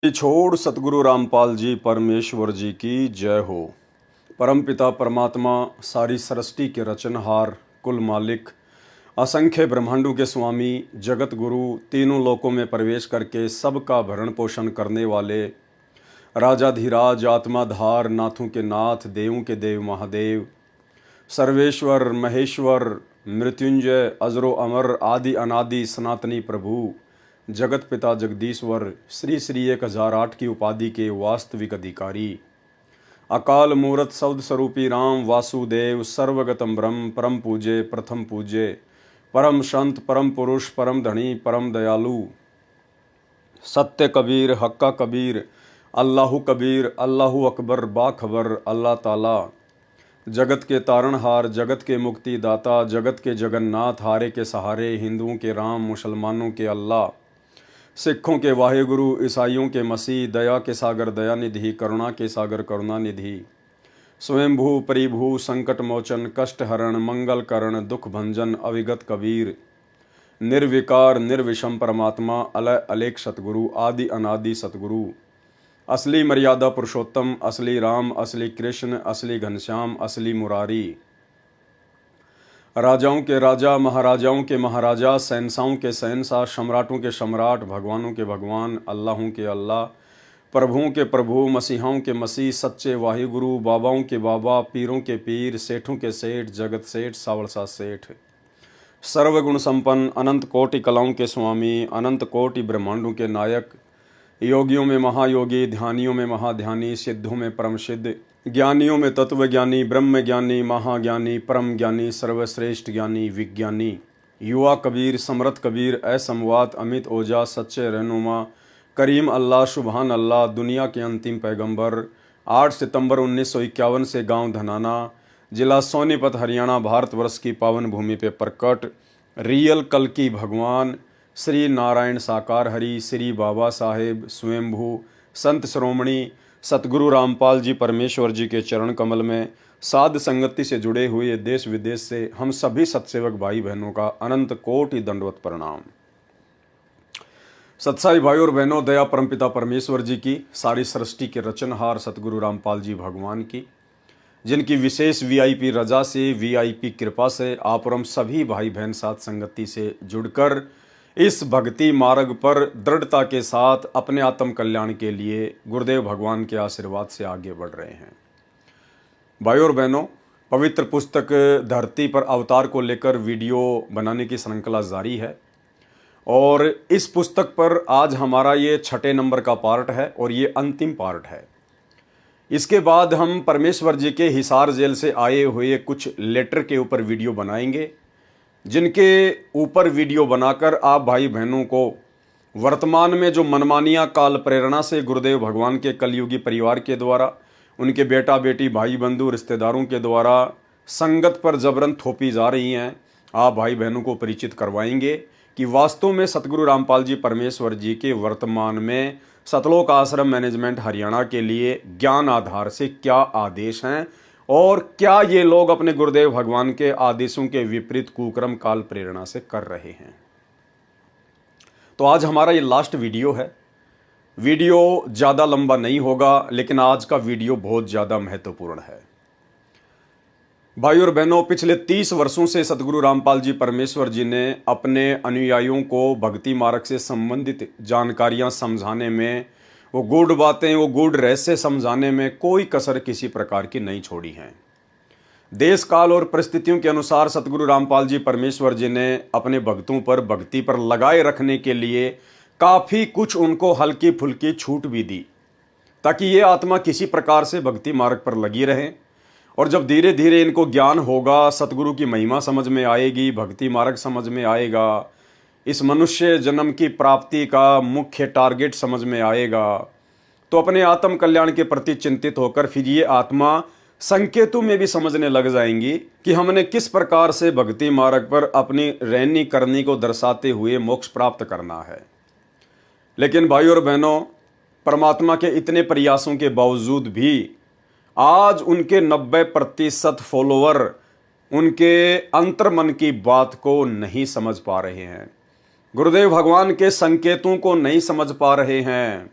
छोड़ सतगुरु रामपाल जी परमेश्वर जी की जय हो। परमपिता परमात्मा सारी सृष्टि के रचनहार, कुल मालिक, असंख्य ब्रह्मांडों के स्वामी, जगत गुरु, तीनों लोकों में प्रवेश करके सबका भरण पोषण करने वाले राजाधिराज, आत्माधार, नाथों के नाथ, देवों के देव महादेव, सर्वेश्वर महेश्वर, मृत्युंजय, अजरो अमर, आदि अनादि सनातनी प्रभु, जगत पिता जगदीश्वर, श्री श्री 1008 की उपाधि के वास्तविक अधिकारी, अकाल मूर्त शब्द स्वरूपी राम वासुदेव, सर्वगतम ब्रह्म, परम पूज्य, प्रथम पूज्य, परम संत, परम पुरुष, परम धनी, परम दयालु, सत्य कबीर, हक्का कबीर, अल्लाहु कबीर, अल्लाहु अकबर, बाखबर, अल्लाह ताला, जगत के तारणहार, जगत के मुक्ति दाता, जगत के जगन्नाथ, हारे के सहारे, हिंदुओं के राम, मुसलमानों के अल्लाह, सिखों के वाहेगुरु, ईसाइयों के मसीह, दया के सागर दयानिधि, करुणा के सागर करुणानिधि, स्वयंभू परिभू, संकट मोचन, कष्ट हरण, मंगल करण, दुख भंजन, अविगत कबीर, निर्विकार निर्विषम परमात्मा, अलय अलेख सतगुरु, आदि अनादि सतगुरु, असली मर्यादा पुरुषोत्तम, असली राम, असली कृष्ण, असली घनश्याम, असली मुरारी, राजाओं के राजा, महाराजाओं के महाराजा, शहंशाहों के शहंशाह, सम्राटों के सम्राट, भगवानों के भगवान, अल्लाहों के अल्लाह, प्रभुओं के प्रभु, मसीहाओं के मसीह, सच्चे वाहिगुरु, बाबाओं के बाबा, पीरों के पीर, सेठों के सेठ, जगत सेठ, सावलसा सेठ, सर्वगुण संपन्न, अनंत कोटि कलाओं के स्वामी, अनंत कोटि ब्रह्मांडों के नायक, योगियों में महायोगी, ध्यानियों में महाध्यानी, सिद्धों में परम सिद्ध, ज्ञानियों में तत्वज्ञानी, ब्रह्म ज्ञानी, महाज्ञानी, परम ज्ञानी, सर्वश्रेष्ठ ज्ञानी, विज्ञानी, युवा कबीर, समरथ कबीर, असमवात, अमित ओजा, सच्चे रहनुमा, करीम अल्लाह, सुबहान अल्लाह, दुनिया के अंतिम पैगंबर, 8 सितंबर 1951 से गांव धनाना, जिला सोनीपत, हरियाणा, भारतवर्ष की पावन भूमि पे प्रकट रियल कल की भगवान श्री नारायण साकार हरि, श्री बाबा साहेब स्वयंभू संत श्रोमणी सतगुरु रामपाल जी परमेश्वर जी के चरण कमल में साध संगति से जुड़े हुए देश विदेश से हम सभी सत्सेवक भाई बहनों का अनंत कोटि दंडवत प्रणाम। सत्साई भाई और बहनों, दया परमपिता परमेश्वर जी की, सारी सृष्टि के रचनहार सतगुरु रामपाल जी भगवान की, जिनकी विशेष वीआईपी रजा से, वीआईपी कृपा से आप और हम सभी भाई बहन साथ संगति से जुड़कर इस भक्ति मार्ग पर दृढ़ता के साथ अपने आत्म कल्याण के लिए गुरुदेव भगवान के आशीर्वाद से आगे बढ़ रहे हैं। भाई और बहनों, पवित्र पुस्तक धरती पर अवतार को लेकर वीडियो बनाने की श्रृंखला जारी है और इस पुस्तक पर आज हमारा ये 6 नंबर का पार्ट है और ये अंतिम पार्ट है। इसके बाद हम परमेश्वर जी के हिसार जेल से आए हुए कुछ लेटर के ऊपर वीडियो बनाएंगे, जिनके ऊपर वीडियो बनाकर आप भाई बहनों को वर्तमान में जो मनमानियाँ काल प्रेरणा से गुरुदेव भगवान के कलयुगी परिवार के द्वारा, उनके बेटा बेटी, भाई बंधु, रिश्तेदारों के द्वारा संगत पर जबरन थोपी जा रही हैं, आप भाई बहनों को परिचित करवाएंगे कि वास्तव में सतगुरु रामपाल जी परमेश्वर जी के वर्तमान में सतलोक आश्रम मैनेजमेंट हरियाणा के लिए ज्ञान आधार से क्या आदेश हैं और क्या ये लोग अपने गुरुदेव भगवान के आदेशों के विपरीत कुक्रम काल प्रेरणा से कर रहे हैं। तो आज हमारा ये लास्ट वीडियो है। वीडियो ज़्यादा लंबा नहीं होगा, लेकिन आज का वीडियो बहुत ज़्यादा महत्वपूर्ण है। भाई और बहनों, पिछले 30 वर्षों से सतगुरु रामपाल जी परमेश्वर जी ने अपने अनुयायियों को भक्ति मार्ग से संबंधित जानकारियां समझाने में, वो गूढ़ बातें, वो गूढ़ रहस्य समझाने में कोई कसर किसी प्रकार की नहीं छोड़ी है। देश काल और परिस्थितियों के अनुसार सतगुरु रामपाल जी परमेश्वर जी ने अपने भक्तों पर भक्ति पर लगाए रखने के लिए काफ़ी कुछ उनको हल्की फुल्की छूट भी दी, ताकि ये आत्मा किसी प्रकार से भक्ति मार्ग पर लगी रहे। और जब धीरे धीरे इनको ज्ञान होगा, सतगुरु की महिमा समझ में आएगी, भक्ति मार्ग समझ में आएगा, इस मनुष्य जन्म की प्राप्ति का मुख्य टारगेट समझ में आएगा, तो अपने आत्म कल्याण के प्रति चिंतित होकर फिर ये आत्मा संकेतों में भी समझने लग जाएंगी कि हमने किस प्रकार से भक्ति मार्ग पर अपनी रहनी करनी को दर्शाते हुए मोक्ष प्राप्त करना है। लेकिन भाई और बहनों, परमात्मा के इतने प्रयासों के बावजूद भी आज उनके 90% फॉलोवर उनके अंतर्मन की बात को नहीं समझ पा रहे हैं, गुरुदेव भगवान के संकेतों को नहीं समझ पा रहे हैं।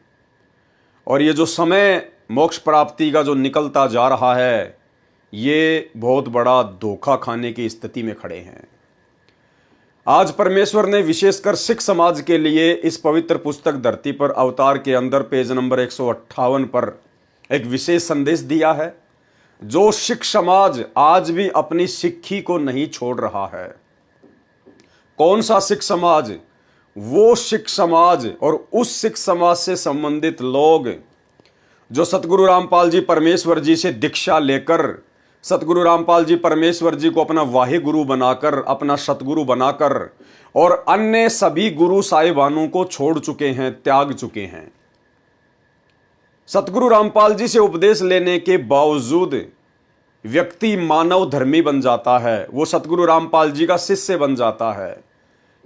और ये जो समय मोक्ष प्राप्ति का जो निकलता जा रहा है, ये बहुत बड़ा धोखा खाने की स्थिति में खड़े हैं। आज परमेश्वर ने विशेषकर सिख समाज के लिए इस पवित्र पुस्तक धरती पर अवतार के अंदर पेज नंबर 158 पर एक विशेष संदेश दिया है, जो सिख समाज आज भी अपनी सिक्खी को नहीं छोड़ रहा है। कौन सा सिख समाज? वो सिख समाज और उस सिख समाज से संबंधित लोग जो सतगुरु रामपाल जी परमेश्वर जी से दीक्षा लेकर सतगुरु रामपाल जी परमेश्वर जी को अपना वाहे गुरु बनाकर, अपना सतगुरु बनाकर और अन्य सभी गुरु साहिबानों को छोड़ चुके हैं, त्याग चुके हैं। सतगुरु रामपाल जी से उपदेश लेने के बावजूद व्यक्ति मानव धर्मी बन जाता है, वो सतगुरु रामपाल जी का शिष्य बन जाता है।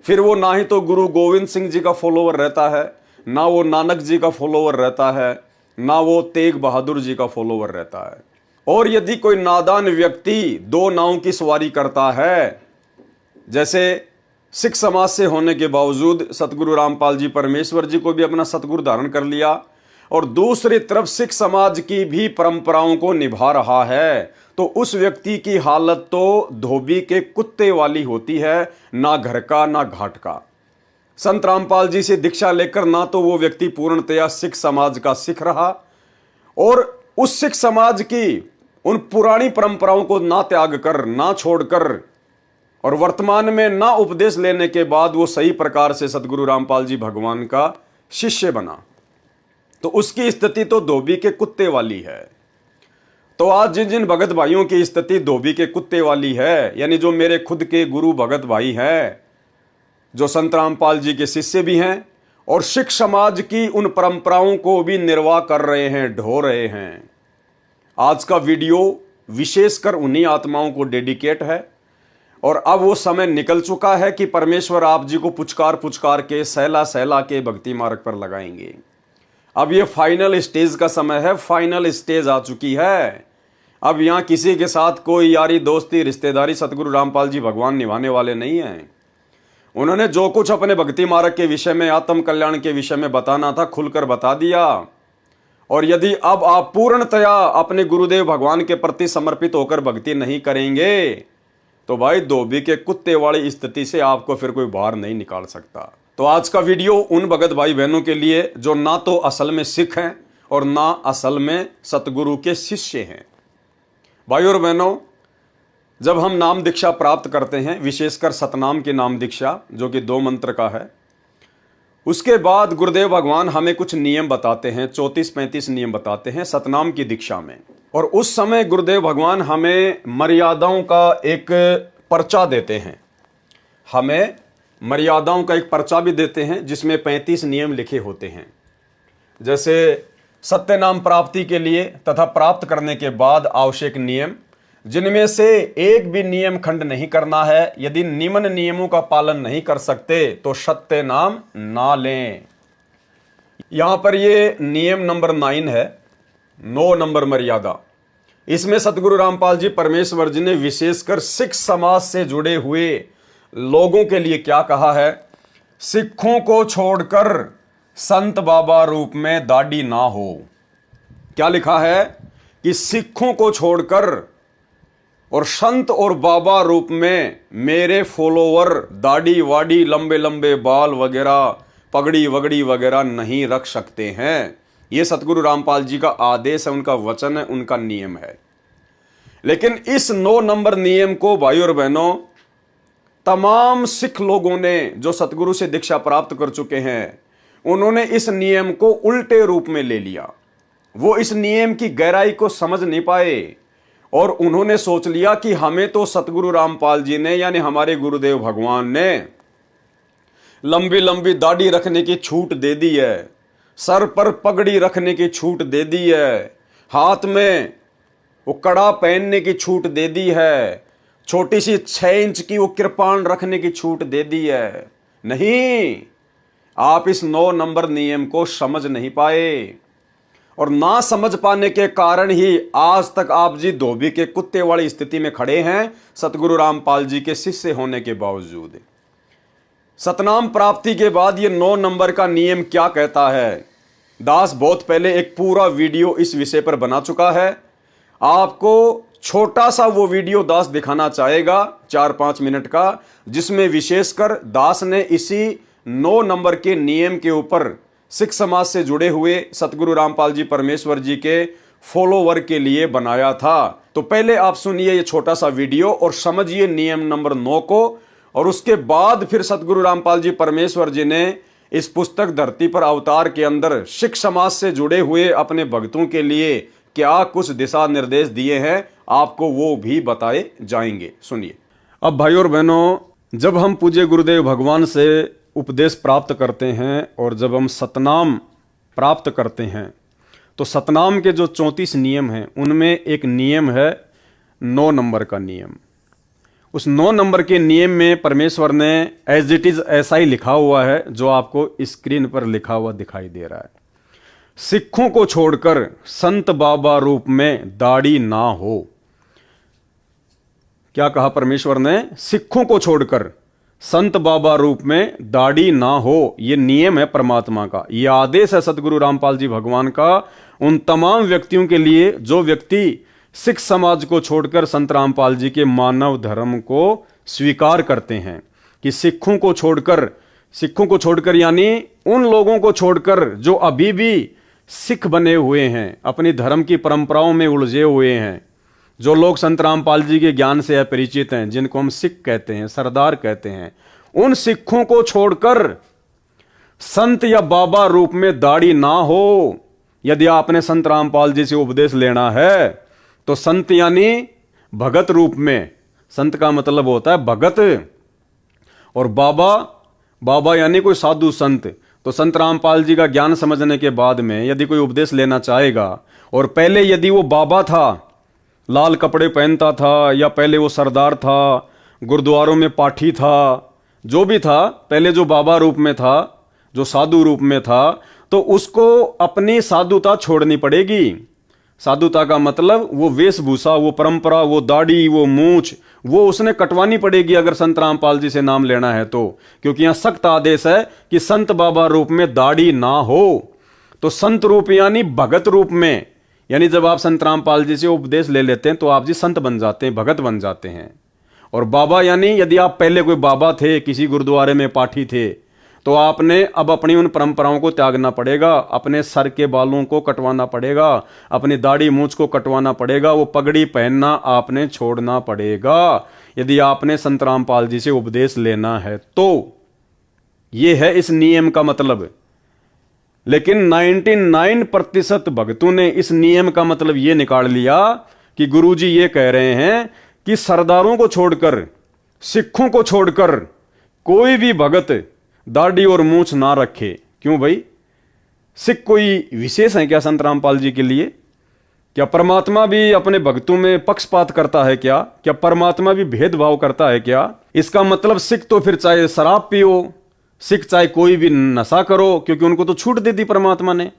फिर वो ना ही तो गुरु गोविंद सिंह जी का फॉलोवर रहता है, ना वो नानक जी का फॉलोवर रहता है, ना वो तेग बहादुर जी का फॉलोवर रहता है। और यदि कोई नादान व्यक्ति दो नावों की सवारी करता है, जैसे सिख समाज से होने के बावजूद सतगुरु रामपाल जी परमेश्वर जी को भी अपना सतगुरु धारण कर लिया और दूसरी तरफ सिख समाज की भी परंपराओं को निभा रहा है, तो उस व्यक्ति की हालत तो धोबी के कुत्ते वाली होती है, ना घर का ना घाट का। संत रामपाल जी से दीक्षा लेकर ना तो वो व्यक्ति पूर्णतया सिख समाज का सिख रहा और उस सिख समाज की उन पुरानी परंपराओं को ना त्याग कर, ना छोड़कर और वर्तमान में ना उपदेश लेने के बाद वो सही प्रकार से सतगुरु रामपाल जी भगवान का शिष्य बना, तो उसकी स्थिति तो धोबी के कुत्ते वाली है। तो आज जिन जिन भगत भाइयों की स्थिति धोबी के कुत्ते वाली है, यानी जो मेरे खुद के गुरु भगत भाई हैं, जो संत रामपाल जी के शिष्य भी हैं और सिख समाज की उन परंपराओं को भी निर्वाह कर रहे हैं, ढो रहे हैं, आज का वीडियो विशेषकर उन्हीं आत्माओं को डेडिकेट है। और अब वो समय निकल चुका है कि परमेश्वर आप जी को पुचकार पुचकार के, सहला सहला के भक्ति मार्ग पर लगाएंगे। अब ये फाइनल स्टेज का समय है, फाइनल स्टेज आ चुकी है। अब यहाँ किसी के साथ कोई यारी दोस्ती रिश्तेदारी सतगुरु रामपाल जी भगवान निभाने वाले नहीं हैं। उन्होंने जो कुछ अपने भक्ति मार्ग के विषय में, आत्म कल्याण के विषय में बताना था, खुलकर बता दिया। और यदि अब आप पूर्णतया अपने गुरुदेव भगवान के प्रति समर्पित होकर भक्ति नहीं करेंगे, तो भाई धोबी के कुत्ते वाली स्थिति से आपको फिर कोई बाहर नहीं निकाल सकता। तो आज का वीडियो उन भगत भाई बहनों के लिए जो ना तो असल में सिख हैं और ना असल में सतगुरु के शिष्य हैं। भाई और बहनों, जब हम नाम दीक्षा प्राप्त करते हैं, विशेषकर सतनाम की नाम दीक्षा जो कि 2 मंत्र का है, उसके बाद गुरुदेव भगवान हमें कुछ नियम बताते हैं, 34-35 नियम बताते हैं सतनाम की दीक्षा में। और उस समय गुरुदेव भगवान हमें मर्यादाओं का एक पर्चा देते हैं, हमें मर्यादाओं का एक पर्चा भी देते हैं जिसमें 35 नियम लिखे होते हैं। जैसे सत्य नाम प्राप्ति के लिए तथा प्राप्त करने के बाद आवश्यक नियम, जिनमें से एक भी नियम खंड नहीं करना है। यदि निम्न नियमों का पालन नहीं कर सकते तो सत्य नाम ना लें। यहां पर ये नियम नंबर 9 है, 9 नंबर मर्यादा। इसमें सतगुरु रामपाल जी परमेश्वर जी ने विशेषकर सिख समाज से जुड़े हुए लोगों के लिए क्या कहा है? सिखों को छोड़कर संत बाबा रूप में दाढ़ी ना हो। क्या लिखा है कि सिखों को छोड़कर और संत और बाबा रूप में मेरे फॉलोवर दाढ़ी वाड़ी, लंबे लंबे बाल वगैरह, पगड़ी वगड़ी वगैरह नहीं रख सकते हैं। यह सतगुरु रामपाल जी का आदेश है, उनका वचन है, उनका नियम है। लेकिन इस 9 नंबर नियम को भाई और बहनों, तमाम सिख लोगों ने जो सतगुरु से दीक्षा प्राप्त कर चुके हैं, उन्होंने इस नियम को उल्टे रूप में ले लिया। वो इस नियम की गहराई को समझ नहीं पाए और उन्होंने सोच लिया कि हमें तो सतगुरु रामपाल जी ने, यानी हमारे गुरुदेव भगवान ने, लंबी लंबी दाढ़ी रखने की छूट दे दी है, सर पर पगड़ी रखने की छूट दे दी है, हाथ में वो कड़ा पहनने की छूट दे दी है, छोटी सी 6 इंच की वो कृपाण रखने की छूट दे दी है। नहीं, आप इस 9 नंबर नियम को समझ नहीं पाए और ना समझ पाने के कारण ही आज तक आप जी धोबी के कुत्ते वाली स्थिति में खड़े हैं, सतगुरु रामपाल जी के शिष्य होने के बावजूद। सतनाम प्राप्ति के बाद ये 9 नंबर का नियम क्या कहता है? दास बहुत पहले एक पूरा वीडियो इस विषय पर बना चुका है। आपको छोटा सा वो वीडियो दास दिखाना चाहेगा 4-5 मिनट का, जिसमें विशेषकर दास ने इसी 9 नंबर के नियम के ऊपर सिख समाज से जुड़े हुए सतगुरु रामपाल जी परमेश्वर जी के फॉलोवर के लिए बनाया था। तो पहले आप सुनिए ये छोटा सा वीडियो और समझिए नियम नंबर 9 को, और उसके बाद फिर सतगुरु रामपाल जी परमेश्वर जी ने इस पुस्तक धरती पर अवतार के अंदर सिख समाज से जुड़े हुए अपने भक्तों के लिए क्या कुछ दिशा निर्देश दिए हैं, आपको वो भी बताए जाएंगे। सुनिए। अब भाई और बहनों, जब हम पूज्य गुरुदेव भगवान से उपदेश प्राप्त करते हैं और जब हम सतनाम प्राप्त करते हैं, तो सतनाम के जो 34 नियम हैं उनमें एक नियम है 9 नंबर का नियम। उस 9 नंबर के नियम में परमेश्वर ने एज इट इज ऐसा ही लिखा हुआ है जो आपको स्क्रीन पर लिखा हुआ दिखाई दे रहा है। सिखों को छोड़कर संत बाबा रूप में दाढ़ी ना हो। क्या कहा परमेश्वर ने? सिखों को छोड़कर संत बाबा रूप में दाढ़ी ना हो। यह नियम है परमात्मा का, यह आदेश है सतगुरु रामपाल जी भगवान का उन तमाम व्यक्तियों के लिए जो व्यक्ति सिख समाज को छोड़कर संत रामपाल जी के मानव धर्म को स्वीकार करते हैं। कि सिखों को छोड़कर यानी उन लोगों को छोड़कर जो अभी भी सिख बने हुए हैं, अपनी धर्म की परंपराओं में उलझे हुए हैं, जो लोग संत रामपाल जी के ज्ञान से अपरिचित हैं, जिनको हम सिख कहते हैं, सरदार कहते हैं, उन सिखों को छोड़कर संत या बाबा रूप में दाढ़ी ना हो। यदि आपने संत रामपाल जी से उपदेश लेना है तो संत यानी भगत रूप में, संत का मतलब होता है भगत, और बाबा यानी कोई साधु संत। तो संत रामपाल जी का ज्ञान समझने के बाद में यदि कोई उपदेश लेना चाहेगा और पहले यदि वो बाबा था, लाल कपड़े पहनता था, या पहले वो सरदार था, गुरुद्वारों में पाठी था, जो भी था, पहले जो बाबा रूप में था, जो साधु रूप में था, तो उसको अपनी साधुता छोड़नी पड़ेगी। साधुता का मतलब वो वेशभूषा, वो परंपरा, वो दाढ़ी, वो मूछ, वो उसने कटवानी पड़ेगी अगर संत रामपाल जी से नाम लेना है तो। क्योंकि यहां सख्त आदेश है कि संत बाबा रूप में दाढ़ी ना हो। तो संत रूप यानी भगत रूप में, यानी जब आप संत रामपाल जी से उपदेश ले लेते हैं तो आप जी संत बन जाते हैं, भगत बन जाते हैं। और बाबा यानी यदि आप पहले कोई बाबा थे, किसी गुरुद्वारे में पाठी थे, तो आपने अब अपनी उन परंपराओं को त्यागना पड़ेगा, अपने सर के बालों को कटवाना पड़ेगा, अपनी दाढ़ी मूछ को कटवाना पड़ेगा, वो पगड़ी पहनना आपने छोड़ना पड़ेगा यदि आपने संत रामपाल जी से उपदेश लेना है तो। ये है इस नियम का मतलब। लेकिन 99% भक्तों ने इस नियम का मतलब ये निकाल लिया कि गुरुजी ये कह रहे हैं कि सरदारों को छोड़कर, सिखों को छोड़कर कोई भी भगत दाढ़ी और मूछ ना रखे। क्यों भाई? सिख कोई विशेष है क्या संत रामपाल जी के लिए? क्या परमात्मा भी अपने भक्तों में पक्षपात करता है क्या? क्या परमात्मा भी भेदभाव करता है क्या? इसका मतलब सिख तो फिर चाहे शराब पियो, सिख चाहे कोई भी नशा करो, क्योंकि उनको तो छूट दे दी परमात्मा ने।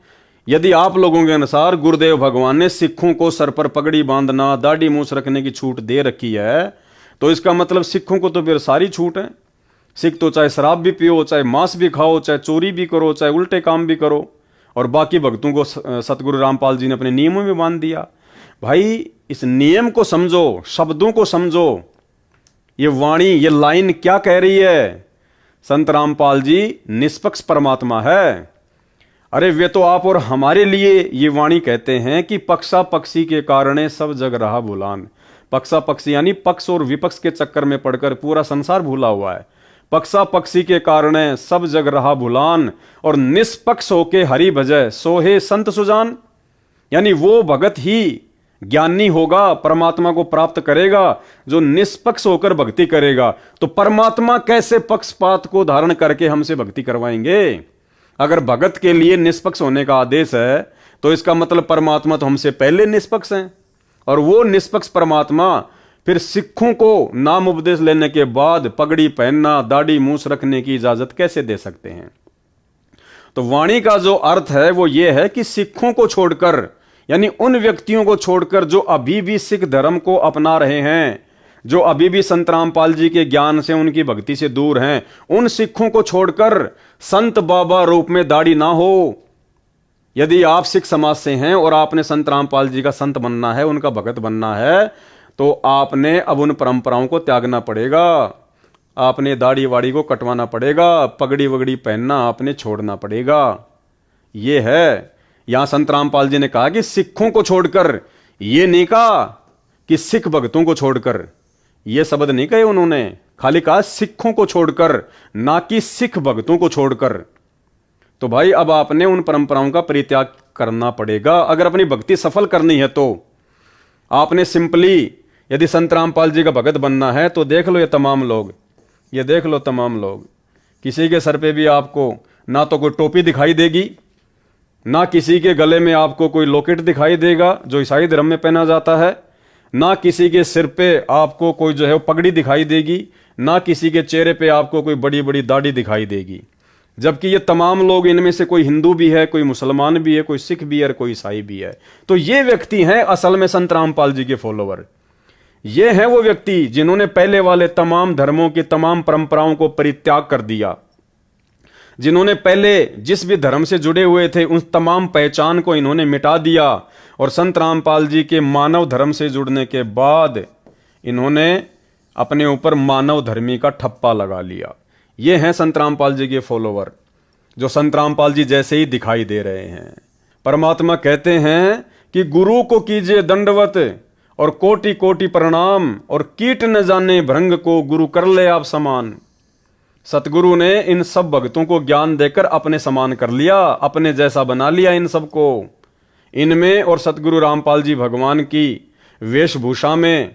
यदि आप लोगों के अनुसार गुरुदेव भगवान ने सिखों को सर पर पगड़ी बांधना, दाढ़ी मूछ रखने की छूट दे रखी है, तो इसका मतलब सिखों को तो फिर सारी छूट है। सिख तो चाहे शराब भी पियो, चाहे मांस भी खाओ, चाहे चोरी भी करो, चाहे उल्टे काम भी करो, और बाकी भक्तों को सतगुरु रामपाल जी ने अपने नियमों में बांध दिया। भाई इस नियम को समझो, शब्दों को समझो, ये वाणी, ये लाइन क्या कह रही है? संत रामपाल जी निष्पक्ष परमात्मा है। अरे वे तो आप और हमारे लिए ये वाणी कहते हैं कि पक्षा पक्षी के कारण सब जग रहा भूलान। पक्षा पक्षी यानी पक्ष और विपक्ष के चक्कर में पड़कर पूरा संसार भूला हुआ है। पक्षा पक्षी के कारण सब जग रहा भूलान, और निष्पक्ष होके हरि भजय सोहे संत सुजान। यानी वो भगत ही ज्ञानी होगा, परमात्मा को प्राप्त करेगा जो निष्पक्ष होकर भक्ति करेगा। तो परमात्मा कैसे पक्षपात को धारण करके हमसे भक्ति करवाएंगे? अगर भगत के लिए निष्पक्ष होने का आदेश है तो इसका मतलब परमात्मा तो हमसे पहले निष्पक्ष हैं, और वो निष्पक्ष परमात्मा फिर सिखों को नाम उपदेश लेने के बाद पगड़ी पहनना, दाढ़ी मूछ रखने की इजाजत कैसे दे सकते हैं? तो वाणी का जो अर्थ है वो ये है कि सिखों को छोड़कर, यानी उन व्यक्तियों को छोड़कर जो अभी भी सिख धर्म को अपना रहे हैं, जो अभी भी संत रामपाल जी के ज्ञान से, उनकी भक्ति से दूर हैं, उन सिखों को छोड़कर संत बाबा रूप में दाढ़ी ना हो। यदि आप सिख समाज से हैं और आपने संत रामपाल जी का संत बनना है, उनका भगत बनना है, तो आपने अब उन परंपराओं को त्यागना पड़ेगा। आपने दाढ़ी वाड़ी को कटवाना पड़ेगा, पगड़ी वगड़ी पहनना आपने छोड़ना पड़ेगा। ये है, यहां संत रामपाल जी ने कहा कि सिखों को छोड़कर, ये नहीं कहा कि सिख भक्तों को छोड़कर, ये शब्द नहीं कहे उन्होंने, खाली कहा सिखों को छोड़कर, ना कि सिख भक्तों को छोड़कर। तो भाई अब आपने उन परंपराओं का परित्याग करना पड़ेगा अगर अपनी भक्ति सफल करनी है। तो आपने सिंपली, यदि संत रामपाल जी का भगत बनना है तो देख लो ये तमाम लोग, ये देख लो तमाम लोग, किसी के सर पे भी आपको ना तो कोई टोपी दिखाई देगी, ना किसी के गले में आपको कोई लॉकेट दिखाई देगा जो ईसाई धर्म में पहना जाता है, ना किसी के सिर पे आपको कोई जो है वो पगड़ी दिखाई देगी, ना किसी के चेहरे पे आपको कोई बड़ी बड़ी दाढ़ी दिखाई देगी। जबकि ये तमाम लोग, इनमें से कोई हिंदू भी है, कोई मुसलमान भी है, कोई सिख भी है और कोई ईसाई भी है। तो ये व्यक्ति हैं असल में संत रामपाल जी के फॉलोवर। ये हैं वो व्यक्ति जिन्होंने पहले वाले तमाम धर्मों की तमाम परंपराओं को परित्याग कर दिया, जिन्होंने पहले जिस भी धर्म से जुड़े हुए थे उन तमाम पहचान को इन्होंने मिटा दिया, और संत रामपाल जी के मानव धर्म से जुड़ने के बाद इन्होंने अपने ऊपर मानव धर्मी का ठप्पा लगा लिया। ये हैं संत रामपाल जी के फॉलोवर, जो संत रामपाल जी जैसे ही दिखाई दे रहे हैं। परमात्मा कहते हैं कि गुरु को कीजिए दंडवत और कोटि कोटि प्रणाम, और कीट न जाने भृंग को गुरु कर ले आप समान। सतगुरु ने इन सब भक्तों को ज्ञान देकर अपने समान कर लिया, अपने जैसा बना लिया इन सबको। इनमें और सतगुरु रामपाल जी भगवान की वेशभूषा में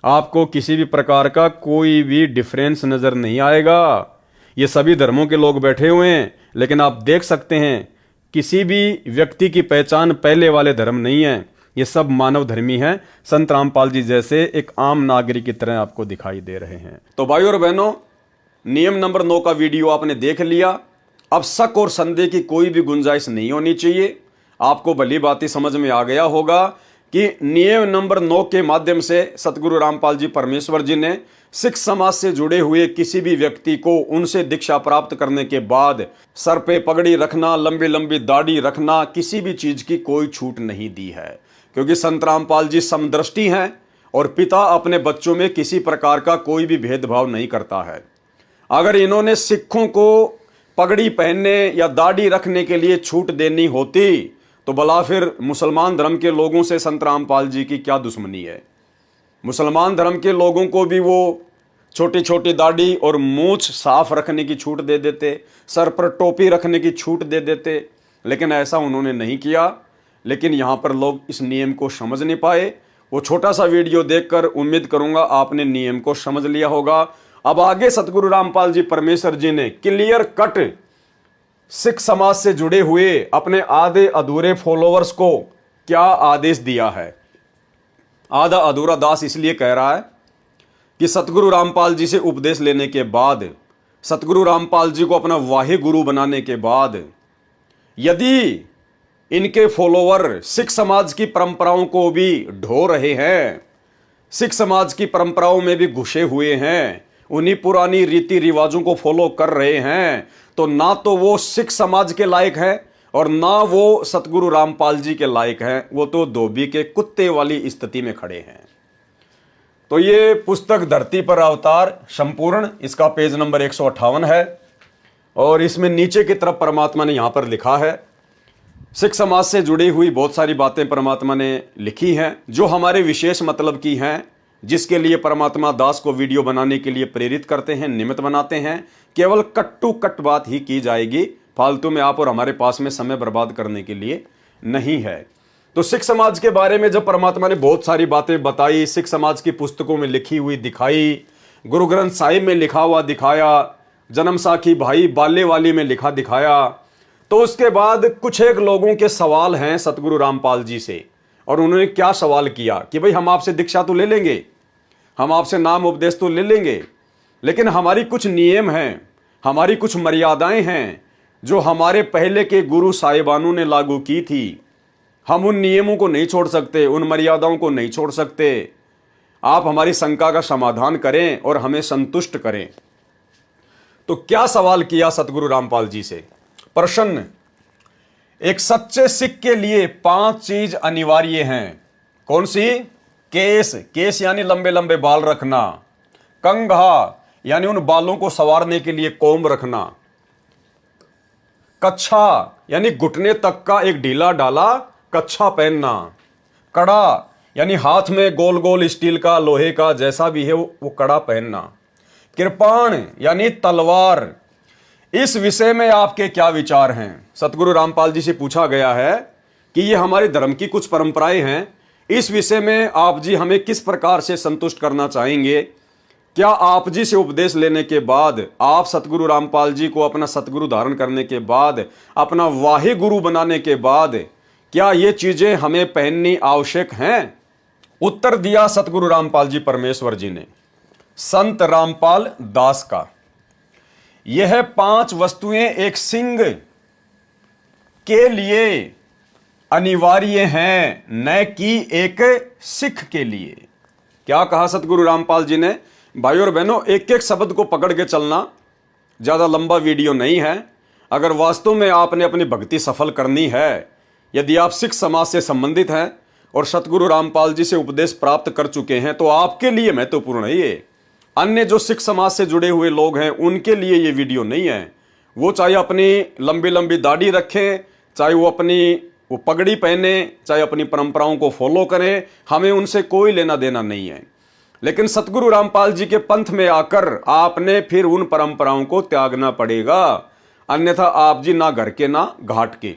आपको किसी भी प्रकार का कोई भी डिफरेंस नजर नहीं आएगा। ये सभी धर्मों के लोग बैठे हुए हैं, लेकिन आप देख सकते हैं किसी भी व्यक्ति की पहचान पहले वाले धर्म नहीं है, ये सब मानव धर्मी हैं। संत रामपाल जी जैसे एक आम नागरिक की तरह आपको दिखाई दे रहे हैं। तो भाई और बहनों, नियम नंबर 9 का वीडियो आपने देख लिया। अब शक और संदेह की कोई भी गुंजाइश नहीं होनी चाहिए। आपको भली बात ही समझ में आ गया होगा कि नियम नंबर 9 के माध्यम से सतगुरु रामपाल जी परमेश्वर जी ने सिख समाज से जुड़े हुए किसी भी व्यक्ति को उनसे दीक्षा प्राप्त करने के बाद सर पे पगड़ी रखना, लंबी लंबी दाढ़ी रखना, किसी भी चीज की कोई छूट नहीं दी है, क्योंकि संत रामपाल जी समदृष्टि हैं और पिता अपने बच्चों में किसी प्रकार का कोई भी भेदभाव नहीं करता है। अगर इन्होंने सिखों को पगड़ी पहनने या दाढ़ी रखने के लिए छूट देनी होती तो भला फिर मुसलमान धर्म के लोगों से संत रामपाल जी की क्या दुश्मनी है। मुसलमान धर्म के लोगों को भी वो छोटी छोटी दाढ़ी और मूंछ साफ रखने की छूट दे देते, सर पर टोपी रखने की छूट दे देते, लेकिन ऐसा उन्होंने नहीं किया। लेकिन यहाँ पर लोग इस नियम को समझ नहीं पाए। वो छोटा सा वीडियो देखकर उम्मीद करूंगा आपने नियम को समझ लिया होगा। अब आगे सतगुरु रामपाल जी परमेश्वर जी ने क्लियर कट सिख समाज से जुड़े हुए अपने आधे अधूरे फॉलोअर्स को क्या आदेश दिया है। आधा अधूरा दास इसलिए कह रहा है कि सतगुरु रामपाल जी से उपदेश लेने के बाद, सतगुरु रामपाल जी को अपना वाहे गुरु बनाने के बाद, यदि इनके फॉलोवर सिख समाज की परंपराओं को भी ढो रहे हैं, सिख समाज की परंपराओं में भी घुसे हुए हैं, उन्हीं पुरानी रीति रिवाजों को फॉलो कर रहे हैं, तो ना तो वो सिख समाज के लायक है और ना वो सतगुरु रामपाल जी के लायक हैं। वो तो धोबी के कुत्ते वाली स्थिति में खड़े हैं। तो ये पुस्तक धरती पर अवतार संपूर्ण, इसका पेज नंबर 158 है और इसमें नीचे की तरफ परमात्मा ने यहां पर लिखा है, सिख समाज से जुड़ी हुई बहुत सारी बातें परमात्मा ने लिखी हैं जो हमारे विशेष मतलब की हैं, जिसके लिए परमात्मा दास को वीडियो बनाने के लिए प्रेरित करते हैं, निमित्त बनाते हैं। केवल कट टू कट बात ही की जाएगी, फालतू में आप और हमारे पास में समय बर्बाद करने के लिए नहीं है। तो सिख समाज के बारे में जब परमात्मा ने बहुत सारी बातें बताई, सिख समाज की पुस्तकों में लिखी हुई दिखाई, गुरु ग्रंथ साहिब में लिखा हुआ दिखाया, जन्म साखी भाई बाले वाली में लिखा दिखाया, तो उसके बाद कुछ एक लोगों के सवाल हैं सतगुरु रामपाल जी से। और उन्होंने क्या सवाल किया कि भाई हम आपसे दीक्षा तो ले लेंगे, हम आपसे नाम उपदेश तो ले लेंगे, लेकिन हमारी कुछ नियम हैं, हमारी कुछ मर्यादाएं हैं जो हमारे पहले के गुरु साहिबानों ने लागू की थी। हम उन नियमों को नहीं छोड़ सकते, उन मर्यादाओं को नहीं छोड़ सकते। आप हमारी शंका का समाधान करें और हमें संतुष्ट करें। तो क्या सवाल किया सतगुरु रामपाल जी से? प्रश्न एक सच्चे सिख के लिए 5 चीज अनिवार्य हैं। कौन सी? केस, केस यानी लंबे लंबे बाल रखना। कंघा यानी उन बालों को संवारने के लिए कोम्ब रखना। कच्छा यानी घुटने तक का एक ढीला ढाला कच्छा पहनना। कड़ा यानी हाथ में गोल गोल स्टील का, लोहे का, जैसा भी है वो कड़ा पहनना। कृपाण यानी तलवार। इस विषय में आपके क्या विचार हैं? सतगुरु रामपाल जी से पूछा गया है कि ये हमारे धर्म की कुछ परंपराएं हैं, इस विषय में आप जी हमें किस प्रकार से संतुष्ट करना चाहेंगे? क्या आप जी से उपदेश लेने के बाद, आप सतगुरु रामपाल जी को अपना सतगुरु धारण करने के बाद, अपना वाहे गुरु बनाने के बाद, क्या ये चीजें हमें पहननी आवश्यक हैं? उत्तर दिया सतगुरु रामपाल जी परमेश्वर जी ने संत रामपाल दास का, यह 5 वस्तुएं एक सिंह के लिए अनिवार्य हैं, न कि एक सिख के लिए। क्या कहा सतगुरु रामपाल जी ने? भाइयों और बहनों, एक एक शब्द को पकड़ के चलना, ज्यादा लंबा वीडियो नहीं है। अगर वास्तव में आपने अपनी भक्ति सफल करनी है, यदि आप सिख समाज से संबंधित हैं और सतगुरु रामपाल जी से उपदेश प्राप्त कर चुके हैं, तो आपके लिए महत्वपूर्ण है ये। अन्य जो सिख समाज से जुड़े हुए लोग हैं, उनके लिए ये वीडियो नहीं है। वो चाहे अपनी लंबी लंबी दाढ़ी रखें, चाहे वो अपनी पगड़ी पहने, चाहे अपनी परंपराओं को फॉलो करें, हमें उनसे कोई लेना देना नहीं है। लेकिन सतगुरु रामपाल जी के पंथ में आकर आपने फिर उन परंपराओं को त्यागना पड़ेगा, अन्यथा आप जी ना घर के ना घाट के।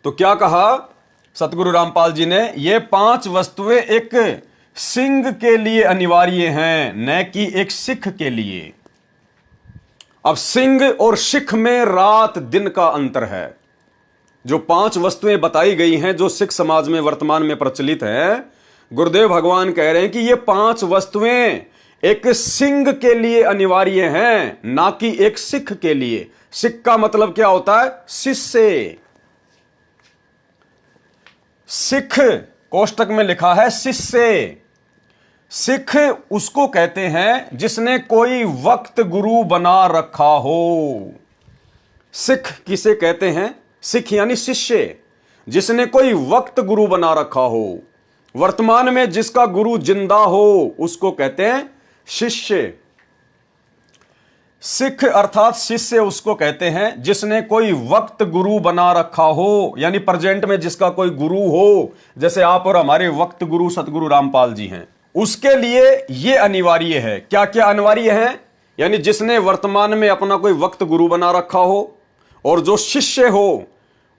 तो क्या कहा सतगुरु रामपाल जी ने? ये 5 वस्तुएं एक सिंह के लिए अनिवार्य हैं, न कि एक सिख के लिए। अब सिंह और सिख में रात दिन का अंतर है। जो 5 वस्तुएं बताई गई हैं, जो सिख समाज में वर्तमान में प्रचलित है, गुरुदेव भगवान कह रहे हैं कि ये 5 वस्तुएं एक सिंह के लिए अनिवार्य हैं, ना कि एक सिख के लिए। सिख का मतलब क्या होता है? शिष्य। सिख कोष्टक में लिखा है शिष्य। सिख उसको कहते हैं जिसने कोई वक्त गुरु बना रखा हो। सिख किसे कहते हैं? सिख यानी शिष्य, जिसने कोई वक्त गुरु बना रखा हो। वर्तमान में जिसका गुरु जिंदा हो उसको कहते हैं शिष्य। सिख अर्थात शिष्य उसको कहते हैं जिसने कोई वक्त गुरु बना रखा हो, यानी प्रेजेंट में जिसका कोई गुरु हो, जैसे आप और हमारे वक्त गुरु सतगुरु रामपाल जी हैं। उसके लिए यह अनिवार्य है। क्या क्या अनिवार्य है? यानी जिसने वर्तमान में अपना कोई वक्त गुरु बना रखा हो, और जो शिष्य हो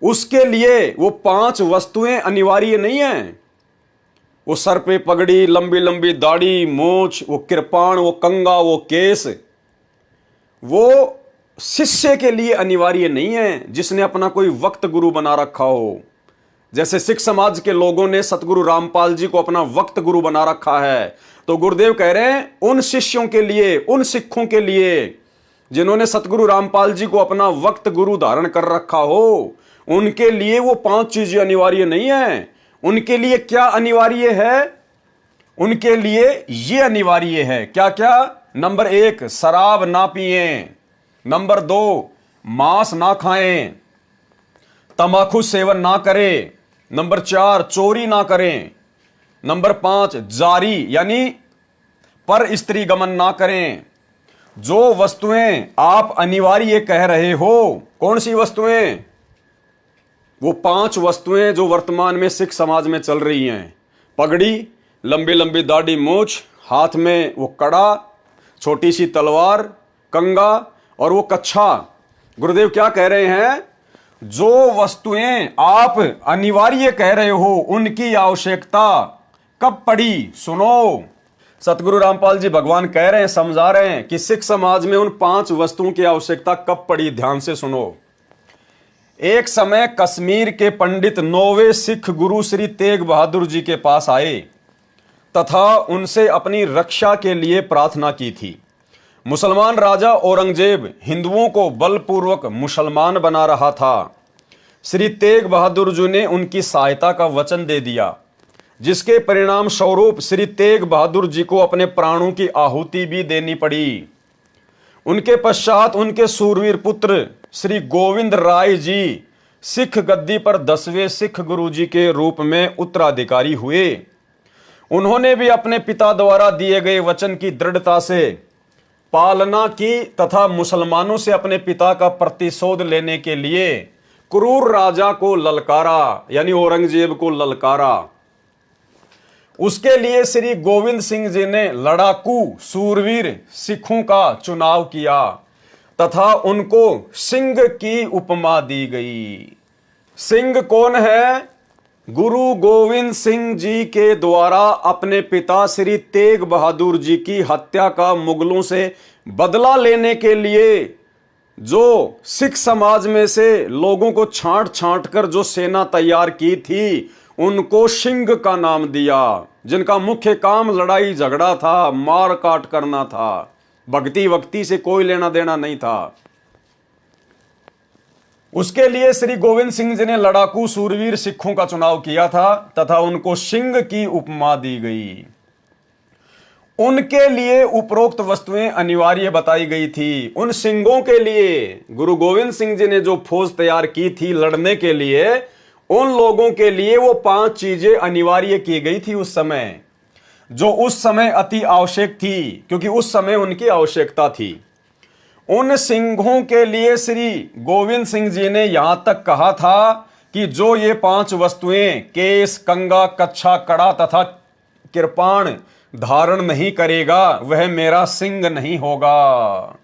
उसके लिए वो 5 वस्तुएं अनिवार्य नहीं है। वो सर पे पगड़ी, लंबी लंबी दाढ़ी, मूछ, वो कृपाण, वो कंगा, वो केस, वो शिष्य के लिए अनिवार्य नहीं है, जिसने अपना कोई वक्त गुरु बना रखा हो। जैसे सिख समाज के लोगों ने सतगुरु रामपाल जी को अपना वक्त गुरु बना रखा है, तो गुरुदेव कह रहे हैं उन शिष्यों के लिए, उन सिखों के लिए जिन्होंने सतगुरु रामपाल जी को अपना वक्त गुरु धारण कर रखा हो, उनके लिए वो 5 चीजें अनिवार्य नहीं है। उनके लिए क्या अनिवार्य है? उनके लिए ये अनिवार्य है। क्या क्या? नंबर 1, शराब ना पिए। नंबर 2, मांस ना खाएं, तंबाकू सेवन ना करें। नंबर 4, चोरी ना करें। नंबर 5, जारी यानी पर स्त्री गमन ना करें। जो वस्तुएं आप अनिवार्य कह रहे हो, कौन सी वस्तुएं? वो 5 वस्तुएं जो वर्तमान में सिख समाज में चल रही हैं। पगड़ी, लंबी लंबी दाढ़ी मूछ, हाथ में वो कड़ा, छोटी सी तलवार, कंगा और वो कच्छा। गुरुदेव क्या कह रहे हैं? जो वस्तुएं आप अनिवार्य कह रहे हो, उनकी आवश्यकता कब पड़ी? सुनो, सतगुरु रामपाल जी भगवान कह रहे हैं, समझा रहे हैं कि सिख समाज में उन 5 वस्तुओं की आवश्यकता कब पड़ी। ध्यान से सुनो। एक समय कश्मीर के पंडित 9वें सिख गुरु श्री तेग बहादुर जी के पास आए तथा उनसे अपनी रक्षा के लिए प्रार्थना की थी। मुसलमान राजा औरंगजेब हिंदुओं को बलपूर्वक मुसलमान बना रहा था। श्री तेग बहादुर जी ने उनकी सहायता का वचन दे दिया, जिसके परिणाम स्वरूप श्री तेग बहादुर जी को अपने प्राणों की आहुति भी देनी पड़ी। उनके पश्चात उनके सूरवीर पुत्र श्री गोविंद राय जी सिख गद्दी पर 10वें सिख गुरुजी के रूप में उत्तराधिकारी हुए। उन्होंने भी अपने पिता द्वारा दिए गए वचन की दृढ़ता से पालना की तथा मुसलमानों से अपने पिता का प्रतिशोध लेने के लिए क्रूर राजा को ललकारा, यानी औरंगजेब को ललकारा। उसके लिए श्री गोविंद सिंह जी ने लड़ाकू सूरवीर सिखों का चुनाव किया तथा उनको सिंह की उपमा दी गई। सिंह कौन है? गुरु गोविंद सिंह जी के द्वारा अपने पिता श्री तेग बहादुर जी की हत्या का मुगलों से बदला लेने के लिए जो सिख समाज में से लोगों को छांट छांट कर जो सेना तैयार की थी, उनको सिंह का नाम दिया, जिनका मुख्य काम लड़ाई झगड़ा था, मार काट करना था, भक्ति वक्ति से कोई लेना देना नहीं था। उसके लिए श्री गोविंद सिंह जी ने लड़ाकू सूरवीर सिखों का चुनाव किया था तथा उनको सिंह की उपमा दी गई। उनके लिए उपरोक्त वस्तुएं अनिवार्य बताई गई थी। उन सिंहों के लिए गुरु गोविंद सिंह जी ने जो फौज तैयार की थी लड़ने के लिए, उन लोगों के लिए वो 5 चीजें अनिवार्य की गई थी उस समय, जो उस समय अति आवश्यक थी, क्योंकि उस समय उनकी आवश्यकता थी। उन सिंहों के लिए श्री गोविंद सिंह जी ने यहां तक कहा था कि जो ये 5 वस्तुएं केस, कंगा, कच्छा, कड़ा तथा कृपाण धारण नहीं करेगा, वह मेरा सिंह नहीं होगा।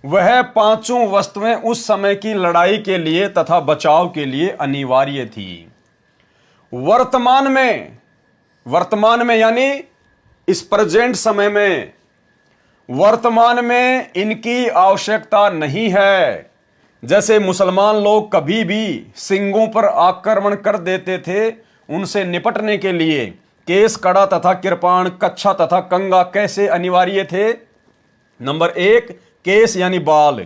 वह 5 वस्तुएं उस समय की लड़ाई के लिए तथा बचाव के लिए अनिवार्य थी। वर्तमान में यानी इस प्रेजेंट समय में, वर्तमान में इनकी आवश्यकता नहीं है। जैसे मुसलमान लोग कभी भी सिंहों पर आक्रमण कर देते थे, उनसे निपटने के लिए केस, कड़ा तथा कृपाण, कच्छा तथा कंगा कैसे अनिवार्य थे? नंबर 1, केस यानी बाल।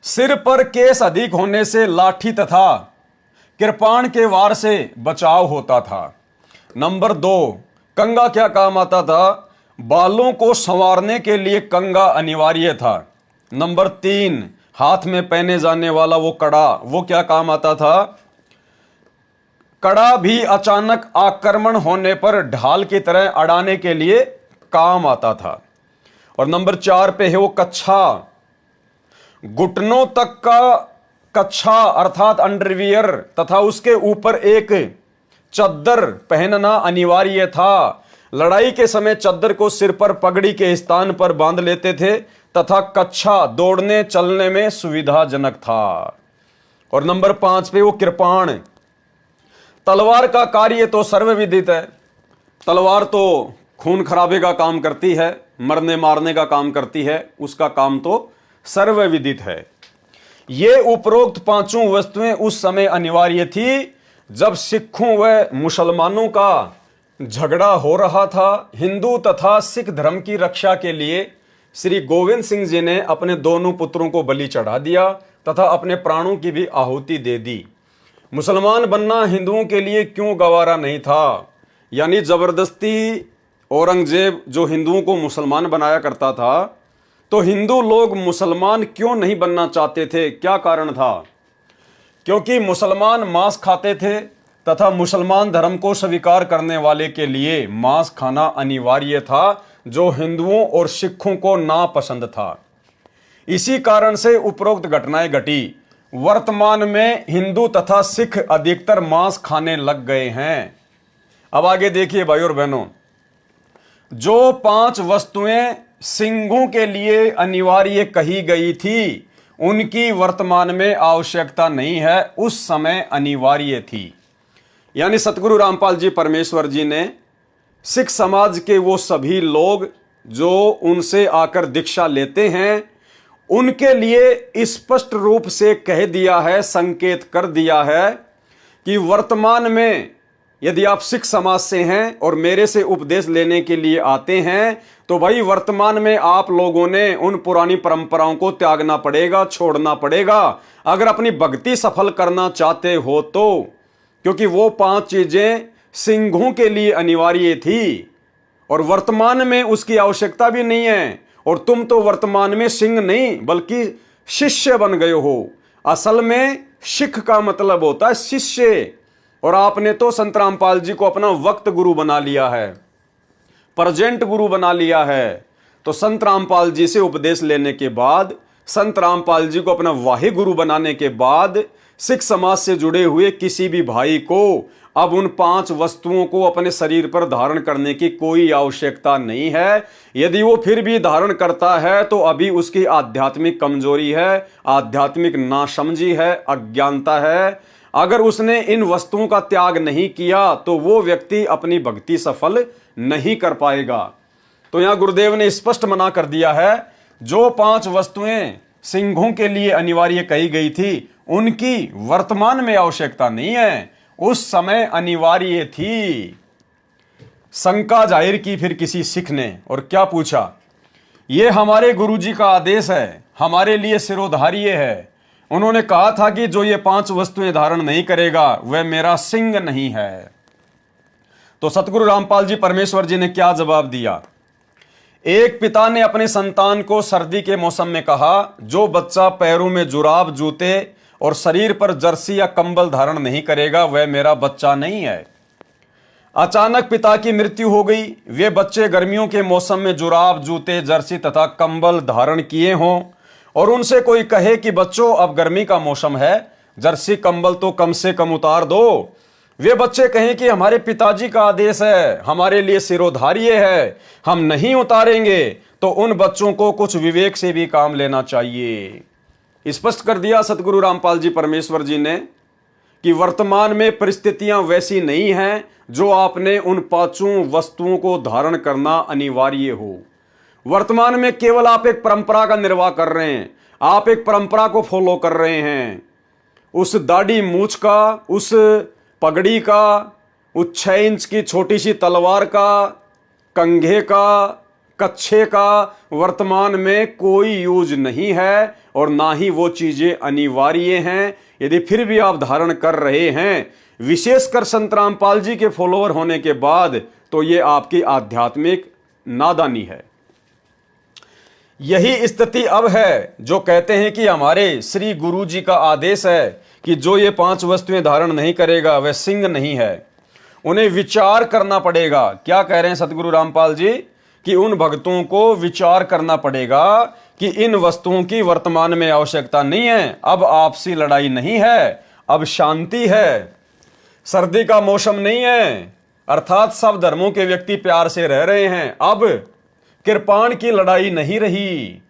सिर पर केस अधिक होने से लाठी तथा कृपाण के वार से बचाव होता था। नंबर 2, कंगा क्या काम आता था? बालों को संवारने के लिए कंगा अनिवार्य था। नंबर 3, हाथ में पहने जाने वाला वो कड़ा, वो क्या काम आता था? कड़ा भी अचानक आक्रमण होने पर ढाल की तरह अड़ाने के लिए काम आता था। और नंबर 4 पे है वो कच्छा। घुटनों तक का कच्छा अर्थात अंडरवियर तथा उसके ऊपर एक चद्दर पहनना अनिवार्य था। लड़ाई के समय चद्दर को सिर पर पगड़ी के स्थान पर बांध लेते थे तथा कच्छा दौड़ने चलने में सुविधाजनक था। और नंबर 5 पे वो कृपाण। तलवार का कार्य तो सर्वविदित है। तलवार तो खून खराबे का काम करती है, मरने मारने का काम करती है, उसका काम तो सर्वविदित है। ये उपरोक्त 5 वस्तुएं उस समय अनिवार्य थी जब सिखों व मुसलमानों का झगड़ा हो रहा था। हिंदू तथा सिख धर्म की रक्षा के लिए श्री गोविंद सिंह जी ने अपने दोनों पुत्रों को बलि चढ़ा दिया तथा अपने प्राणों की भी आहुति दे दी। मुसलमान बनना हिंदुओं के लिए क्यों गवारा नहीं था? यानी जबरदस्ती औरंगजेब जो हिंदुओं को मुसलमान बनाया करता था, तो हिंदू लोग मुसलमान क्यों नहीं बनना चाहते थे? क्या कारण था? क्योंकि मुसलमान मांस खाते थे तथा मुसलमान धर्म को स्वीकार करने वाले के लिए मांस खाना अनिवार्य था, जो हिंदुओं और सिखों को नापसंद था। इसी कारण से उपरोक्त घटनाएं घटी। वर्तमान में हिंदू तथा सिख अधिकतर मांस खाने लग गए हैं। अब आगे देखिए भाई और बहनों, जो 5 वस्तुएं सिंहों के लिए अनिवार्य कही गई थी, उनकी वर्तमान में आवश्यकता नहीं है, उस समय अनिवार्य थी। यानी सतगुरु रामपाल जी परमेश्वर जी ने सिख समाज के वो सभी लोग जो उनसे आकर दीक्षा लेते हैं, उनके लिए स्पष्ट रूप से कह दिया है, संकेत कर दिया है कि वर्तमान में यदि आप सिख समाज से हैं और मेरे से उपदेश लेने के लिए आते हैं, तो भाई वर्तमान में आप लोगों ने उन पुरानी परंपराओं को त्यागना पड़ेगा, छोड़ना पड़ेगा, अगर अपनी भक्ति सफल करना चाहते हो तो। क्योंकि वो 5 चीजें सिंहों के लिए अनिवार्य थी और वर्तमान में उसकी आवश्यकता भी नहीं है। और तुम तो वर्तमान में सिंह नहीं बल्कि शिष्य बन गए हो। असल में सिख का मतलब होता है शिष्य, और आपने तो संत रामपाल जी को अपना वक्त गुरु बना लिया है, प्रेजेंट गुरु बना लिया है। तो संत रामपाल जी से उपदेश लेने के बाद, संत रामपाल जी को अपना वाही गुरु बनाने के बाद, सिख समाज से जुड़े हुए किसी भी भाई को अब उन 5 वस्तुओं को अपने शरीर पर धारण करने की कोई आवश्यकता नहीं है। यदि वो फिर भी धारण करता है तो अभी उसकी आध्यात्मिक कमजोरी है, आध्यात्मिक नासमझी है, अज्ञानता है। अगर उसने इन वस्तुओं का त्याग नहीं किया तो वो व्यक्ति अपनी भक्ति सफल नहीं कर पाएगा। तो यहां गुरुदेव ने स्पष्ट मना कर दिया है, जो 5 वस्तुएं सिंहों के लिए अनिवार्य कही गई थी उनकी वर्तमान में आवश्यकता नहीं है, उस समय अनिवार्य थी। शंका जाहिर की फिर किसी सिख ने और क्या पूछा, ये हमारे गुरुजी का आदेश है, हमारे लिए सिरोधार्य है। उन्होंने कहा था कि जो ये 5 वस्तुएं धारण नहीं करेगा वह मेरा सिंह नहीं है। तो सतगुरु रामपाल जी परमेश्वर जी ने क्या जवाब दिया। एक पिता ने अपने संतान को सर्दी के मौसम में कहा, जो बच्चा पैरों में जुराब, जूते और शरीर पर जर्सी या कंबल धारण नहीं करेगा वह मेरा बच्चा नहीं है। अचानक पिता की मृत्यु हो गई। वे बच्चे गर्मियों के मौसम में जुराब, जूते, जर्सी तथा कंबल धारण किए हों और उनसे कोई कहे कि बच्चों अब गर्मी का मौसम है, जर्सी कंबल तो कम से कम उतार दो। वे बच्चे कहें कि हमारे पिताजी का आदेश है, हमारे लिए सिरोधार्य है, हम नहीं उतारेंगे। तो उन बच्चों को कुछ विवेक से भी काम लेना चाहिए। स्पष्ट कर दिया सतगुरु रामपाल जी परमेश्वर जी ने कि वर्तमान में परिस्थितियां वैसी नहीं हैं जो आपने उन 5 वस्तुओं को धारण करना अनिवार्य हो। वर्तमान में केवल आप एक परंपरा का निर्वाह कर रहे हैं, आप एक परंपरा को फॉलो कर रहे हैं। उस दाढ़ी मूछ का, उस पगड़ी का, उस 6 इंच की छोटी सी तलवार का, कंघे का, कच्छे का वर्तमान में कोई यूज नहीं है और ना ही वो चीजें अनिवार्य हैं। यदि फिर भी आप धारण कर रहे हैं, विशेषकर संत रामपाल जी के फॉलोअर होने के बाद, तो ये आपकी आध्यात्मिक नादानी है। यही स्थिति अब है जो कहते हैं कि हमारे श्री गुरु जी का आदेश है कि जो ये 5 वस्तुएं धारण नहीं करेगा वह सिंह नहीं है। उन्हें विचार करना पड़ेगा। क्या कह रहे हैं सतगुरु रामपाल जी कि उन भक्तों को विचार करना पड़ेगा कि इन वस्तुओं की वर्तमान में आवश्यकता नहीं है। अब आपसी लड़ाई नहीं है, अब शांति है, सर्दी का मौसम नहीं है, अर्थात सब धर्मों के व्यक्ति प्यार से रह रहे हैं। अब कृपाण की लड़ाई नहीं रही।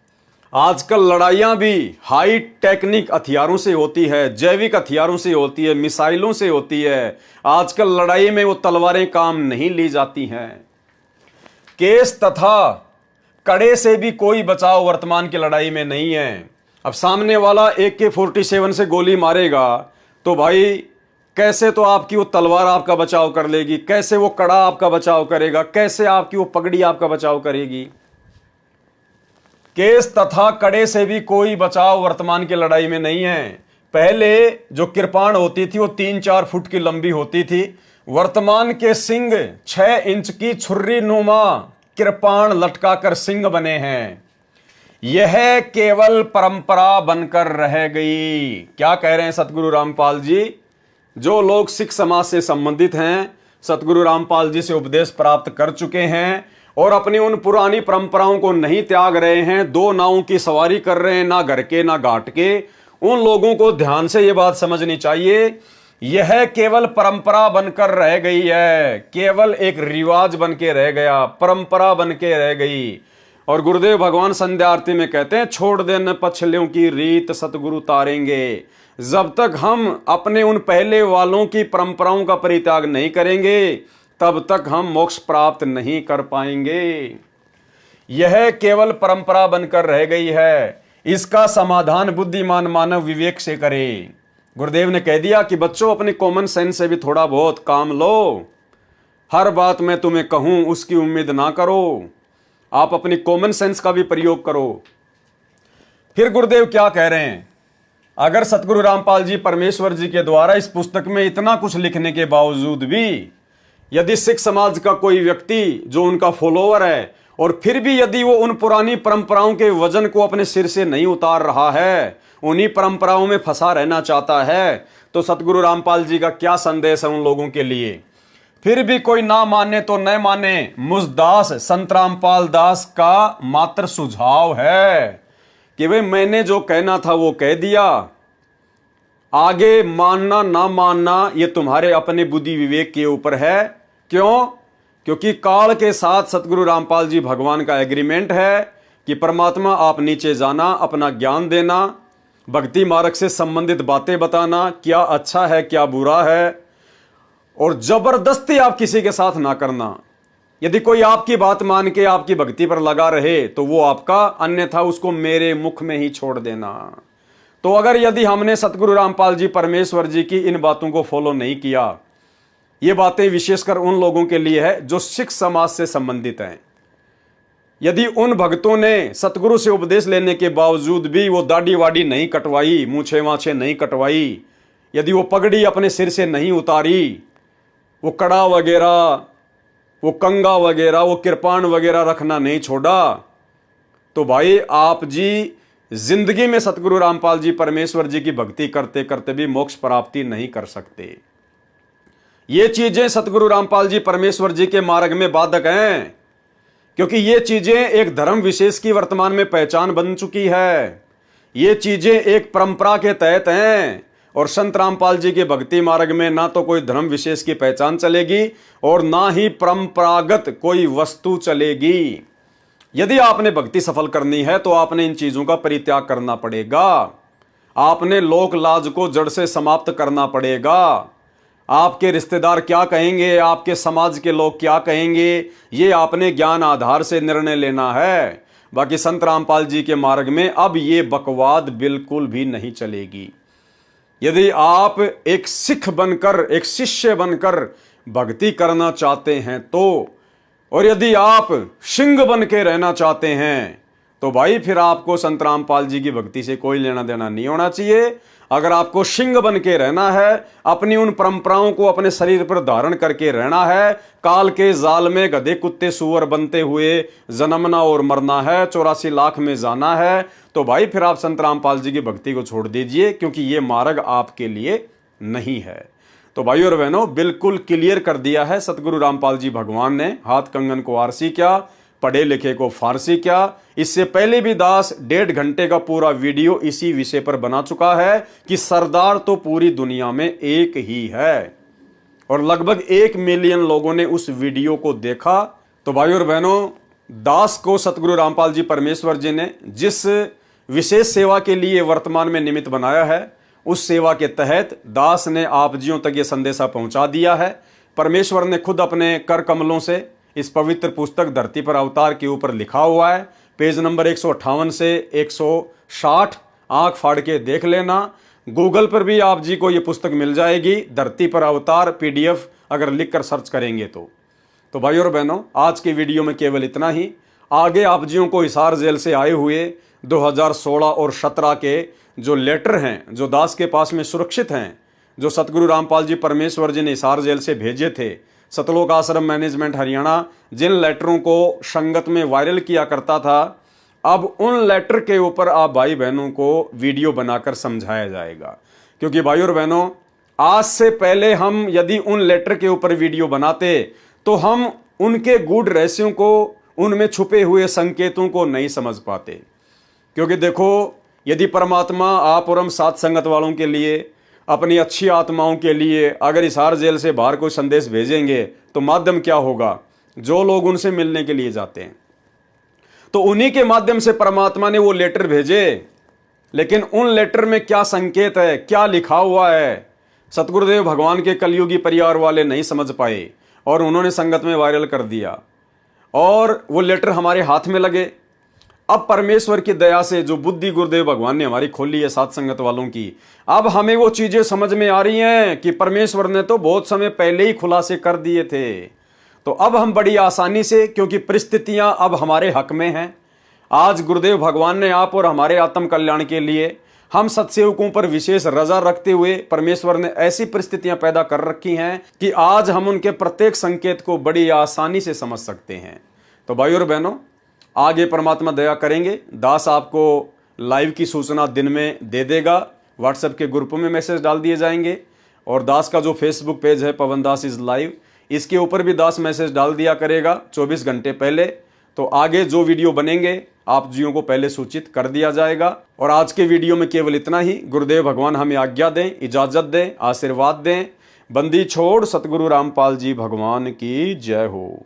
आजकल लड़ाइयां भी हाई टेक्निक हथियारों से होती है, जैविक हथियारों से होती है, मिसाइलों से होती है। आजकल लड़ाई में वो तलवारें काम नहीं ली जाती हैं। केस तथा कड़े से भी कोई बचाव वर्तमान की लड़ाई में नहीं है। अब सामने वाला AK-47 से गोली मारेगा तो भाई कैसे तो आपकी वो तलवार आपका बचाव कर लेगी, कैसे वो कड़ा आपका बचाव करेगा, कैसे आपकी वो पगड़ी आपका बचाव करेगी। केस तथा कड़े से भी कोई बचाव वर्तमान की लड़ाई में नहीं है। पहले जो कृपाण होती थी वो 3-4 फुट की लंबी होती थी। वर्तमान के सिंह 6 इंच की छुर्री नुमा कृपाण लटकाकर सिंह बने हैं। यह केवल परंपरा बनकर रह गई। क्या कह रहे हैं सतगुरु रामपाल जी? जो लोग सिख समाज से संबंधित हैं, सतगुरु रामपाल जी से उपदेश प्राप्त कर चुके हैं और अपनी उन पुरानी परंपराओं को नहीं त्याग रहे हैं, 2 नावों की सवारी कर रहे हैं, ना घर के ना घाट के, उन लोगों को ध्यान से यह बात समझनी चाहिए, यह केवल परंपरा बनकर रह गई है, केवल एक रिवाज बन के रह गया, परंपरा बन के रह गई। और गुरुदेव भगवान संध्या आरती में कहते हैं, छोड़ देना पछलियों की रीत सतगुरु तारेंगे। जब तक हम अपने उन पहले वालों की परंपराओं का परित्याग नहीं करेंगे तब तक हम मोक्ष प्राप्त नहीं कर पाएंगे। यह केवल परंपरा बनकर रह गई है। इसका समाधान बुद्धिमान मानव विवेक से करे। गुरुदेव ने कह दिया कि बच्चों अपने कॉमन सेंस से भी थोड़ा बहुत काम लो। हर बात मैं तुम्हें कहूं उसकी उम्मीद ना करो, आप अपनी कॉमन सेंस का भी प्रयोग करो। फिर गुरुदेव क्या कह रहे हैं? अगर सतगुरु रामपाल जी परमेश्वर जी के द्वारा इस पुस्तक में इतना कुछ लिखने के बावजूद भी यदि सिख समाज का कोई व्यक्ति जो उनका फॉलोअर है और फिर भी यदि वो उन पुरानी परंपराओं के वजन को अपने सिर से नहीं उतार रहा है, उन्हीं परंपराओं में फंसा रहना चाहता है, तो सतगुरु रामपाल जी का क्या संदेश है उन लोगों के लिए? फिर भी कोई ना माने तो न माने, मुझ दास संत रामपाल दास का मात्र सुझाव है कि भाई मैंने जो कहना था वो कह दिया, आगे मानना ना मानना ये तुम्हारे अपने बुद्धि विवेक के ऊपर है। क्यों? क्योंकि काल के साथ सतगुरु रामपाल जी भगवान का एग्रीमेंट है कि परमात्मा आप नीचे जाना, अपना ज्ञान देना, भक्ति मार्ग से संबंधित बातें बताना, क्या अच्छा है क्या बुरा है, और जबरदस्ती आप किसी के साथ ना करना। यदि कोई आपकी बात मान के आपकी भक्ति पर लगा रहे तो वो आपका, अन्यथा उसको मेरे मुख में ही छोड़ देना। तो अगर यदि हमने सतगुरु रामपाल जी परमेश्वर जी की इन बातों को फॉलो नहीं किया, ये बातें विशेषकर उन लोगों के लिए है जो सिख समाज से संबंधित हैं। यदि उन भक्तों ने सतगुरु से उपदेश लेने के बावजूद भी वो दाढ़ी वाड़ी नहीं कटवाई, मूछे वाछे नहीं कटवाई, यदि वो पगड़ी अपने सिर से नहीं उतारी, वो कड़ा वगैरह, वो कंगा वगैरह, वो कृपाण वगैरह रखना नहीं छोड़ा, तो भाई आप जी जिंदगी में सतगुरु रामपाल जी परमेश्वर जी की भक्ति करते करते भी मोक्ष प्राप्ति नहीं कर सकते। ये चीजें सतगुरु रामपाल जी परमेश्वर जी के मार्ग में बाधक हैं, क्योंकि ये चीजें एक धर्म विशेष की वर्तमान में पहचान बन चुकी है। ये चीजें एक परंपरा के तहत हैं, और संत रामपाल जी के भक्ति मार्ग में ना तो कोई धर्म विशेष की पहचान चलेगी और ना ही परंपरागत कोई वस्तु चलेगी। यदि आपने भक्ति सफल करनी है तो आपने इन चीजों का परित्याग करना पड़ेगा। आपने लोक लाज को जड़ से समाप्त करना पड़ेगा। आपके रिश्तेदार क्या कहेंगे, आपके समाज के लोग क्या कहेंगे, ये आपने ज्ञान आधार से निर्णय लेना है। बाकी संत रामपाल जी के मार्ग में अब ये बकवाद बिल्कुल भी नहीं चलेगी। यदि आप एक सिख बनकर, एक शिष्य बनकर भक्ति करना चाहते हैं तो, और यदि आप सिंह बन के रहना चाहते हैं तो भाई फिर आपको संत रामपाल जी की भक्ति से कोई लेना देना नहीं होना चाहिए। अगर आपको सिंह बन के रहना है, अपनी उन परंपराओं को अपने शरीर पर धारण करके रहना है, काल के जाल में गधे कुत्ते सुअर बनते हुए जन्मना और मरना है, 84 लाख में जाना है, तो भाई फिर आप संत रामपाल जी की भक्ति को छोड़ दीजिए, क्योंकि ये मार्ग आपके लिए नहीं है। तो भाई और बहनों, बिल्कुल क्लियर कर दिया है सतगुरु रामपाल जी भगवान ने। हाथ कंगन को आरसी क्या, पढ़े लिखे को फारसी क्या। इससे पहले भी दास 1.5 घंटे का पूरा वीडियो इसी विषय पर बना चुका है कि सरदार तो पूरी दुनिया में एक ही है, और लगभग 1 मिलियन लोगों ने उस वीडियो को देखा। तो भाई और बहनों, दास को सतगुरु रामपाल जी परमेश्वर जी ने जिस विशेष सेवा के लिए वर्तमान में निमित्त बनाया है, उस सेवा के तहत दास ने आप जियों तक ये संदेशा पहुंचा दिया है। परमेश्वर ने खुद अपने कर कमलों से इस पवित्र पुस्तक धरती पर अवतार के ऊपर लिखा हुआ है। पेज नंबर 158 से 160 आंख फाड़ के देख लेना। गूगल पर भी आप जी को ये पुस्तक मिल जाएगी, धरती पर अवतार PDF अगर लिखकर सर्च करेंगे तो भाई और बहनों, आज के वीडियो में केवल इतना ही। आगे आप जियों को हिसार जेल से आए हुए 2016 और 17 के जो लेटर हैं, जो दास के पास में सुरक्षित हैं, जो सतगुरु रामपाल जी परमेश्वर जी ने हिसार जेल से भेजे थे, सतलोक आश्रम मैनेजमेंट हरियाणा जिन लेटरों को संगत में वायरल किया करता था, अब उन लेटर के ऊपर आप भाई बहनों को वीडियो बनाकर समझाया जाएगा। क्योंकि भाई और बहनों, आज से पहले हम यदि उन लेटर के ऊपर वीडियो बनाते तो हम उनके गूढ़ रहस्यों को, उनमें छुपे हुए संकेतों को नहीं समझ पाते। क्योंकि देखो, यदि परमात्मा आप और हम साथ संगत वालों के लिए, अपनी अच्छी आत्माओं के लिए अगर हिसार जेल से बाहर कोई संदेश भेजेंगे तो माध्यम क्या होगा? जो लोग उनसे मिलने के लिए जाते हैं, तो उन्हीं के माध्यम से परमात्मा ने वो लेटर भेजे। लेकिन उन लेटर में क्या संकेत है, क्या लिखा हुआ है, सतगुरुदेव भगवान के कलयुगी परिवार वाले नहीं समझ पाए और उन्होंने संगत में वायरल कर दिया, और वो लेटर हमारे हाथ में लगे। अब परमेश्वर की दया से जो बुद्धि गुरुदेव भगवान ने हमारी खोली है साथ संगत वालों की, अब हमें वो चीजें समझ में आ रही हैं कि परमेश्वर ने तो बहुत समय पहले ही खुलासे कर दिए थे। तो अब हम बड़ी आसानी से, क्योंकि परिस्थितियां अब हमारे हक में हैं, आज गुरुदेव भगवान ने आप और हमारे आत्म कल्याण के लिए हम सत्सेवकों पर विशेष रजा रखते हुए परमेश्वर ने ऐसी परिस्थितियां पैदा कर रखी हैं कि आज हम उनके प्रत्येक संकेत को बड़ी आसानी से समझ सकते हैं। तो भाई और बहनों, आगे परमात्मा दया करेंगे। दास आपको लाइव की सूचना दिन में दे देगा, व्हाट्सएप के ग्रुप में मैसेज डाल दिए जाएंगे, और दास का जो फेसबुक पेज है पवन दास इज लाइव, इसके ऊपर भी दास मैसेज डाल दिया करेगा 24 घंटे पहले। तो आगे जो वीडियो बनेंगे आप जियों को पहले सूचित कर दिया जाएगा। और आज के वीडियो में केवल इतना ही। गुरुदेव भगवान हमें आज्ञा दें, इजाजत दें, आशीर्वाद दें। बंदी छोड़ सतगुरु रामपाल जी भगवान की जय हो।